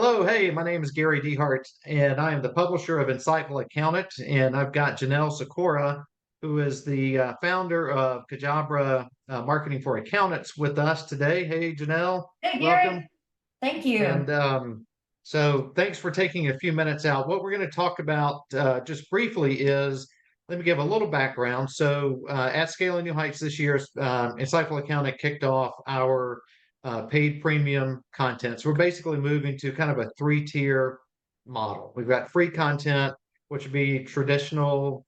Hello, hey, my name is Gary Dehart, and I am the publisher of Insightful Accountant, and I've got Janel Sykora, who is the founder of Kajabra Marketing for Accountants, with us today. Hey, Janelle, Hey, welcome. Gary. Thank you. And so thanks for taking a few minutes out. What we're going to talk about just briefly is, let me give a little background. So at Scaling New Heights this year, Insightful Accounting kicked off our paid premium content. So we're basically moving to kind of a three-tier model. We've got free content, which would be traditional,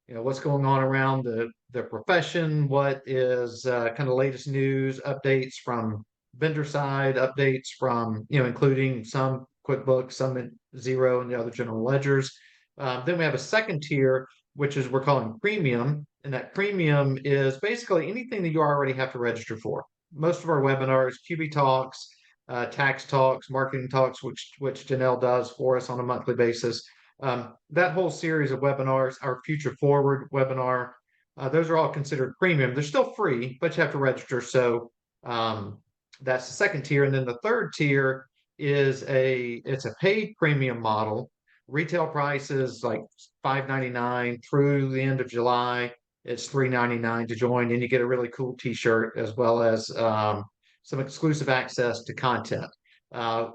what's going on around the profession, what is kind of latest news, updates from vendor side, updates from, including some QuickBooks, some in Zero and the other general ledgers. Then we have a second tier, which is we're calling premium. And that premium is basically anything that you already have to register for. Most of our webinars, QB Talks, tax talks, marketing talks, which Janelle does for us on a monthly basis. That whole series of webinars, our Future Forward webinar, those are all considered premium. They're still free, but you have to register. So that's the second tier. And then the third tier is it's a paid premium model. Retail price is like $5.99 through the end of July. It's $3.99 to join, and you get a really cool T-shirt as well as some exclusive access to content. Uh,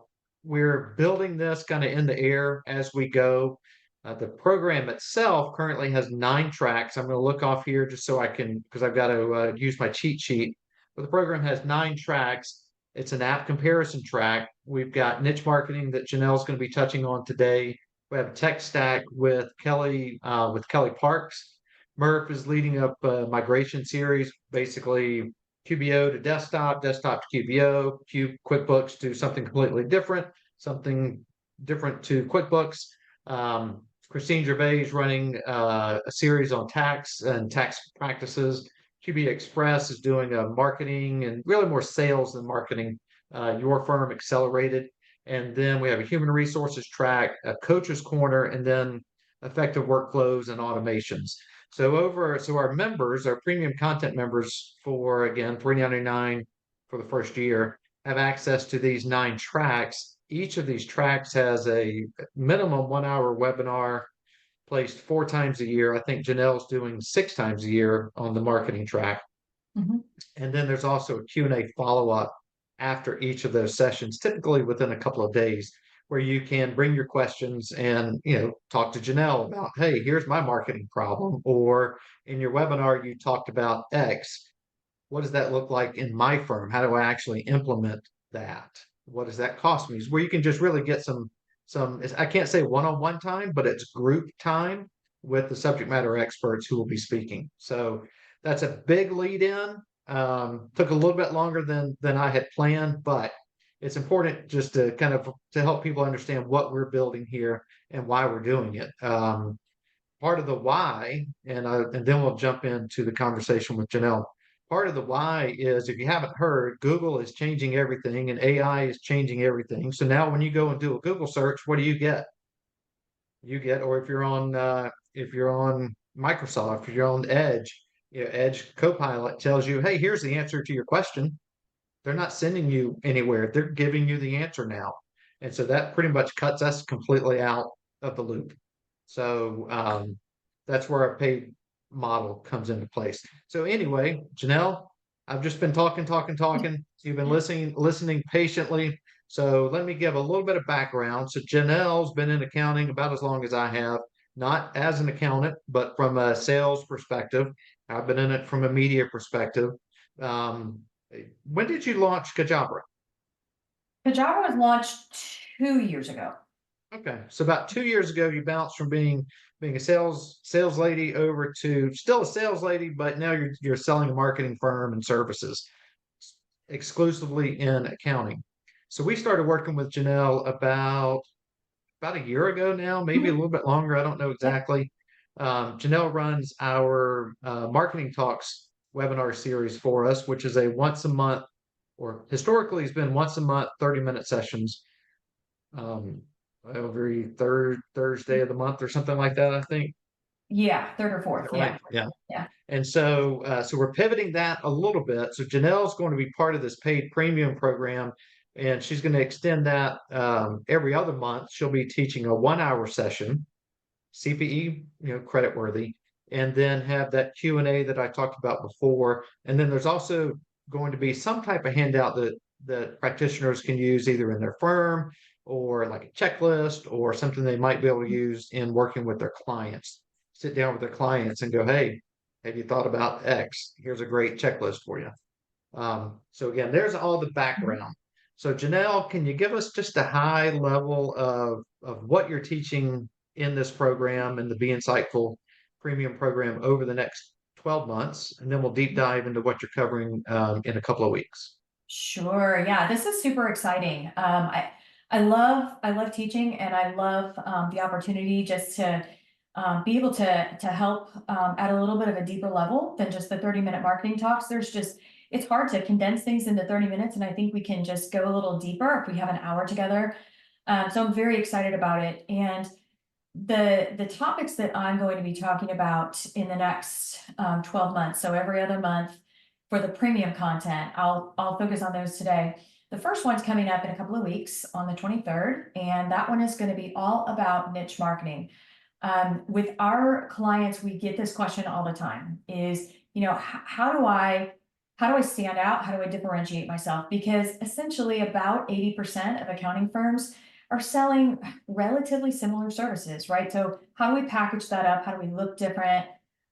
we're building this kind of in the air as we go. The program itself currently has 9 tracks. I'm going to look off here just so I can, because I've got to use my cheat sheet. But the program has 9 tracks. It's an app comparison track. We've got niche marketing that Janelle's going to be touching on today. We have a tech stack with Kelly Parks. Murph is leading up a migration series, basically QBO to desktop, desktop to QBO, QuickBooks to something completely different, something different to QuickBooks. Christine Gervais is running a series on tax and tax practices. QB Express is doing a marketing and really more sales than marketing, Your Firm Accelerated. And then we have a human resources track, a coach's corner, and then effective workflows and automations. So our members, our premium content members for, again, $3.99 for the first year, have access to these 9 tracks. Each of these tracks has a minimum 1-hour webinar placed 4 times a year. I think Janelle's doing 6 times a year on the marketing track. And then there's also a Q&A follow-up after each of those sessions, typically within a couple of days, where you can bring your questions and talk to Janelle about, hey, here's my marketing problem, or in your webinar you talked about X. What does that look like in my firm? How do I actually implement that? What does that cost me? Where you can just really get some I can't say one-on-one time, but it's group time with the subject matter experts who will be speaking. So that's a big lead in. Took a little bit longer than I had planned, but it's important just to kind of to help people understand what we're building here and why we're doing it. Part of the why, and then we'll jump into the conversation with Janelle. Part of the why is, if you haven't heard, Google is changing everything and AI is changing everything. So now when you go and do a Google search, what do you get? Or if you're on Microsoft, if you're on Edge, Edge Copilot tells you, hey, here's the answer to your question. They're not sending you anywhere. They're giving you the answer now. And so that pretty much cuts us completely out of the loop. So that's where our paid model comes into place. So anyway, Janelle, I've just been talking. You've been listening patiently. So let me give a little bit of background. So Janelle's been in accounting about as long as I have, not as an accountant, but from a sales perspective. I've been in it from a media perspective. When did you launch Kajabra? Pajama was launched 2 years ago. Okay, so about 2 years ago, you bounced from being a sales lady over to still a sales lady, but now you're selling a marketing firm and services exclusively in accounting. So we started working with Janelle about a year ago now, maybe a little bit longer. I don't know Yep. exactly. Janelle runs our marketing talks webinar series for us, which is a once a month, or historically has been once a month, 30-minute sessions. Every third Thursday of the month or something like that, I think. Yeah, third or Is fourth. that right? Yeah. Yeah. Yeah. And so we're pivoting that a little bit. So Janelle's going to be part of this paid premium program, and she's going to extend that every other month. She'll be teaching a 1 hour session, CPE, credit worthy, and then have that Q&A that I talked about before. And then there's also going to be some type of handout that practitioners can use either in their firm or like a checklist or something they might be able to use in working with their clients. Sit down with their clients and go, hey, have you thought about X? Here's a great checklist for you. So again, there's all the background. So Janelle, can you give us just a high level of what you're teaching in this program and the Be Insightful Premium program over the next 12 months? And then we'll deep dive into what you're covering in a couple of weeks. Sure. Yeah, this is super exciting. I love teaching, and I love the opportunity just to be able to help at a little bit of a deeper level than just the 30-minute marketing talks. It's hard to condense things into 30 minutes, and I think we can just go a little deeper if we have an hour together. So I'm very excited about it. And the topics that I'm going to be talking about in the next 12 months, so every other month for the premium content, I'll focus on those today. The first one's coming up in a couple of weeks on the 23rd, and that one is going to be all about niche marketing. With our clients, we get this question all the time is, how do I stand out? How do I differentiate myself? Because essentially about 80% of accounting firms are selling relatively similar services, right? So how do we package that up? How do we look different?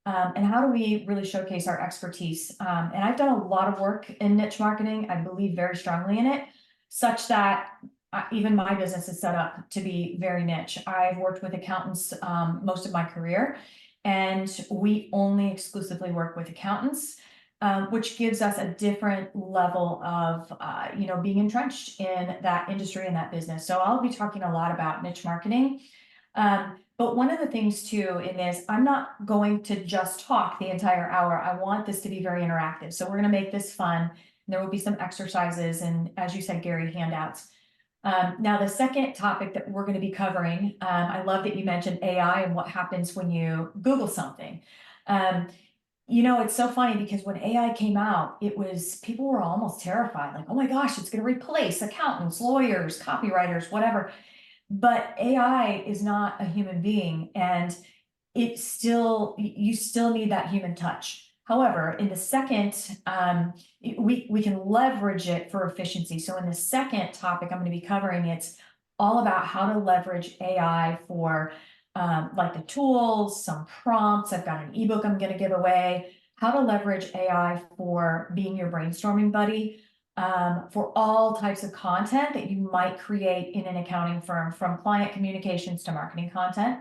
And how do we really showcase our expertise? And I've done a lot of work in niche marketing. I believe very strongly in it, such that even my business is set up to be very niche. I've worked with accountants most of my career, and we only exclusively work with accountants, which gives us a different level of, being entrenched in that industry and that business. So I'll be talking a lot about niche marketing. But one of the things too in this, I'm not going to just talk the entire hour. I want this to be very interactive. So we're going to make this fun. There will be some exercises and, as you said, Gary, handouts. Now, the second topic that we're going to be covering, I love that you mentioned AI and what happens when you Google something. It's so funny because when AI came out, people were almost terrified, like, oh my gosh, it's going to replace accountants, lawyers, copywriters, whatever. But AI is not a human being, and you still need that human touch. However, in the second, we can leverage it for efficiency. So in the second topic I'm going to be covering, it's all about how to leverage AI for like the tools, some prompts. I've got an ebook I'm going to give away, how to leverage AI for being your brainstorming buddy. For all types of content that you might create in an accounting firm, from client communications to marketing content.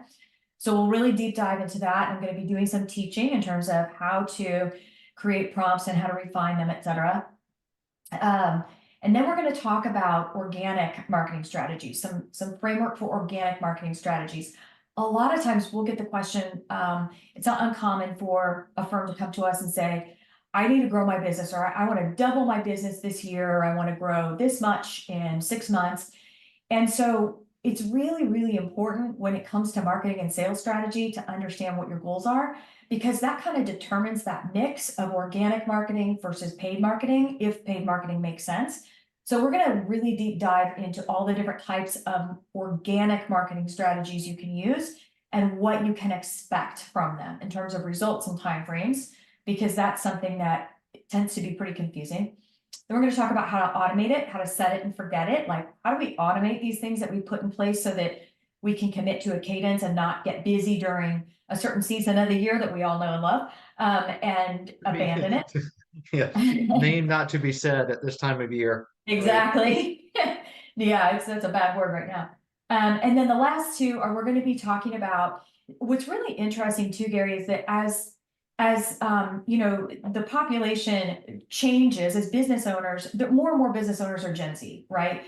So we'll really deep dive into that. I'm going to be doing some teaching in terms of how to create prompts and how to refine them, etc. And then we're going to talk about organic marketing strategies, some framework for organic marketing strategies. A lot of times we'll get the question, it's not uncommon for a firm to come to us and say, I need to grow my business, or I want to double my business this year, or I want to grow this much in 6 months. And so it's really, really important when it comes to marketing and sales strategy to understand what your goals are, because that kind of determines that mix of organic marketing versus paid marketing, if paid marketing makes sense. So we're going to really deep dive into all the different types of organic marketing strategies you can use and what you can expect from them in terms of results and timeframes, because that's something that tends to be pretty confusing. Then we're going to talk about how to automate it, how to set it and forget it. Like, how do we automate these things that we put in place so that we can commit to a cadence and not get busy during a certain season of the year that we all know and love, and abandon it. Yeah, name not to be said at this time of year. Exactly. Right? Yeah, that's a bad word right now. And then the last two are, we're going to be talking about what's really interesting too, Gary, is that as the population changes, as business owners, more and more business owners are Gen Z, right?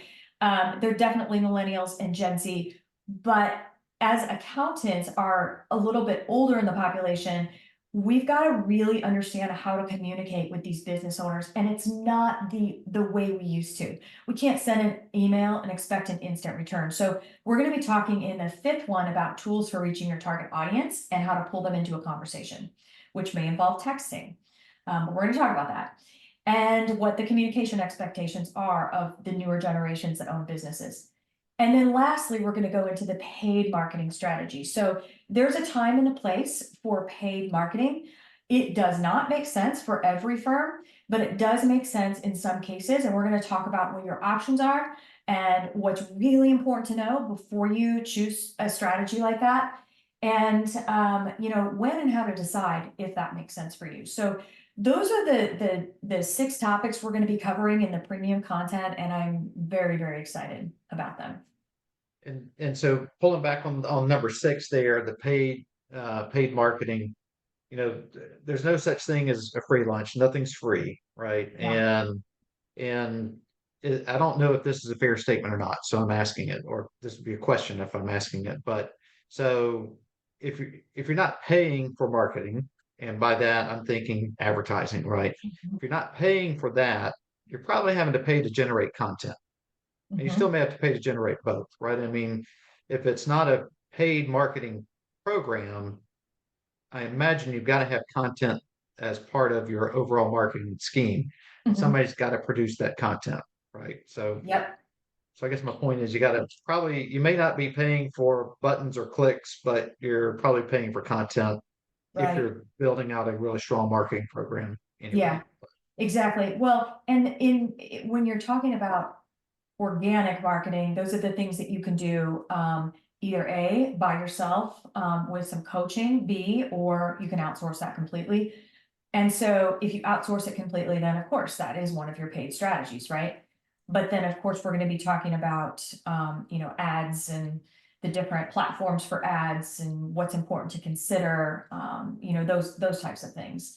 They're definitely millennials and Gen Z, but as accountants are a little bit older in the population, we've got to really understand how to communicate with these business owners. And it's not the way we used to. We can't send an email and expect an instant return. So we're going to be talking in the fifth one about tools for reaching your target audience and how to pull them into a conversation, which may involve texting. But we're going to talk about that. and what the communication expectations are of the newer generations that own businesses. And then lastly, we're going to go into the paid marketing strategy. So there's a time and a place for paid marketing. It does not make sense for every firm, but it does make sense in some cases. And we're going to talk about what your options are and what's really important to know before you choose a strategy like that. And, when and how to decide if that makes sense for you. So those are the 6 topics we're going to be covering in the premium content, and I'm very, very excited about them. And so pulling back on number 6 there, the paid marketing, there's no such thing as a free lunch. Nothing's free, right? Yeah. And I don't know if this is a fair statement or not, so I'm asking it, or this would be a question if I'm asking it. But so if you're not paying for marketing, and by that I'm thinking advertising, right? If you're not paying for that, you're probably having to pay to generate content. And you still Mhm. may have to pay to generate both, right? I mean, if it's not a paid marketing program, I imagine you've got to have content as part of your overall marketing scheme. Mhm. Somebody's got to produce that content, right? Yep. So I guess my point is you may not be paying for buttons or clicks, but you're probably paying for content if Right. you're building out a really strong marketing program anyway. Yeah, exactly. Well, and when you're talking about organic marketing, those are the things that you can do, either A, by yourself, with some coaching, B, or you can outsource that completely. And so if you outsource it completely, then of course that is one of your paid strategies, right? But then of course we're going to be talking about, ads and the different platforms for ads and what's important to consider, those types of things.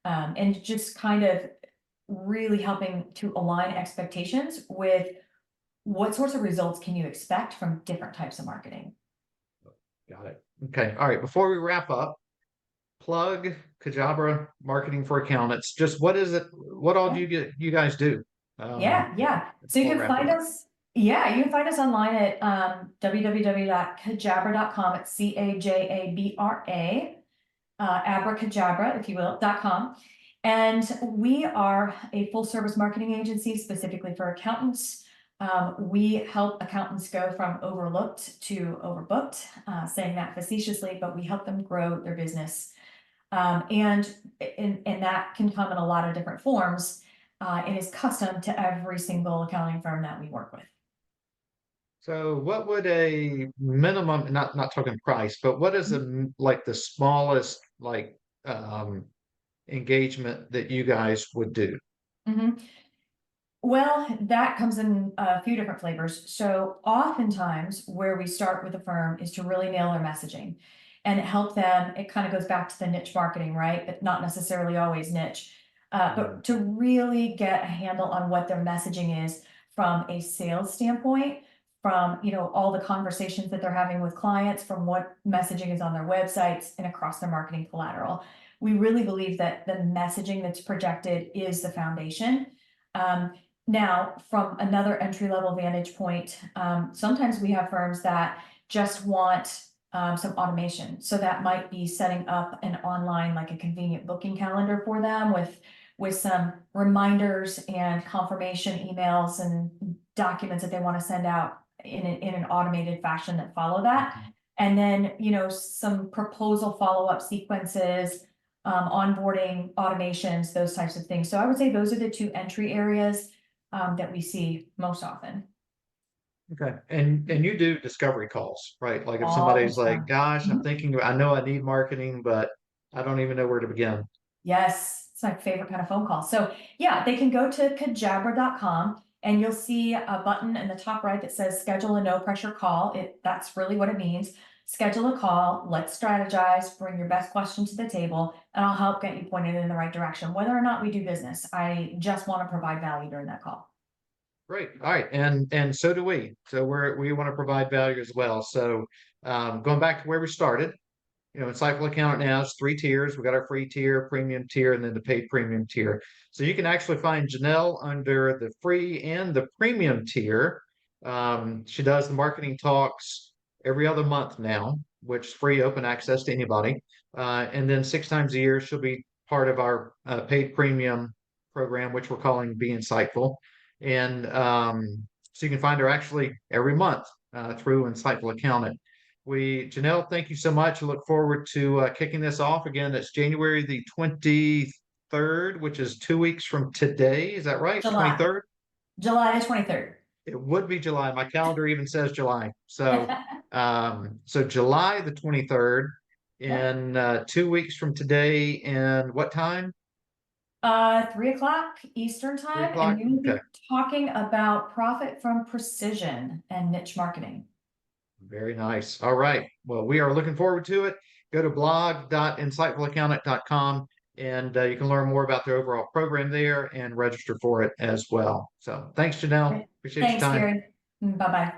And just kind of really helping to align expectations with what sorts of results can you expect from different types of marketing. Got it. Okay. All right. Before we wrap up, plug Kajabra Marketing for Accountants. Just what is it? What all do Yeah. you guys do? Um, Yeah. So you before can wrapping find up. us, online at www.kajabra.com. It's CAJABRA, abracadabra, if you will.com. And we are a full service marketing agency specifically for accountants. We help accountants go from overlooked to overbooked, saying that facetiously, but we help them grow their business. And that can come in a lot of different forms. It is custom to every single accounting firm that we work with. So what would a minimum, not talking price, but what is like the smallest um engagement that you guys would do? Mhm. Well, that comes in a few different flavors. So oftentimes where we start with a firm is to really nail their messaging and help them. It kind of goes back to the niche marketing, right? But not necessarily always niche. Mm, But to really get a handle on what their messaging is from a sales standpoint, from, all the conversations that they're having with clients, from what messaging is on their websites and across their marketing collateral. We really believe that the messaging that's projected is the foundation. Um, Now, from another entry level vantage point, sometimes we have firms that just want some automation. So that might be setting up an online, like a convenient booking calendar for them with some reminders and confirmation emails and documents that they want to send out in an automated fashion that follow that. mhm. And then, some proposal follow-up sequences, onboarding automations, those types of things. So I would say those are the 2 entry areas that we see most often. Okay. And you do discovery calls, right? Like if All somebody's the like, time. gosh, I'm Mhm. thinking, I know I need marketing, but I don't even know where to begin. Yes, it's my favorite kind of phone call. So yeah, they can go to kajabra.com and you'll see a button in the top right that says schedule a no pressure call. That's really what it means. Schedule a call, let's strategize, bring your best question to the table, and I'll help get you pointed in the right direction. Whether or not we do business, I just want to provide value during that call. Great. All right. And so do we. So we want to provide value as well. So going back to where we started, Insightful Accountant now has 3 tiers. We got our free tier, premium tier, and then the paid premium tier. So you can actually find Janelle under the free and the premium tier. She does the marketing talks every other month now, which is free open access to anybody. And then 6 times a year, she'll be part of our paid premium program, which we're calling Be Insightful. And so you can find her actually every month through Insightful Accountant. Janelle, thank you so much. I look forward to kicking this off again. It's January the 23rd, which is 2 weeks from today. Is that right? July, 23rd? July the 23rd. It would be July. My calendar even says July. So July the 23rd Yep. in 2 weeks from today. And what time? 3 o'clock Eastern Three time, and o'clock. we will Okay. be talking about profit from precision and niche marketing. Very nice. All right. Well, we are looking forward to it. Go to blog.insightfulaccountant.com and you can learn more about the overall program there and register for it as well. So thanks, Janelle. Appreciate your Thanks, time. Gary. Bye-bye.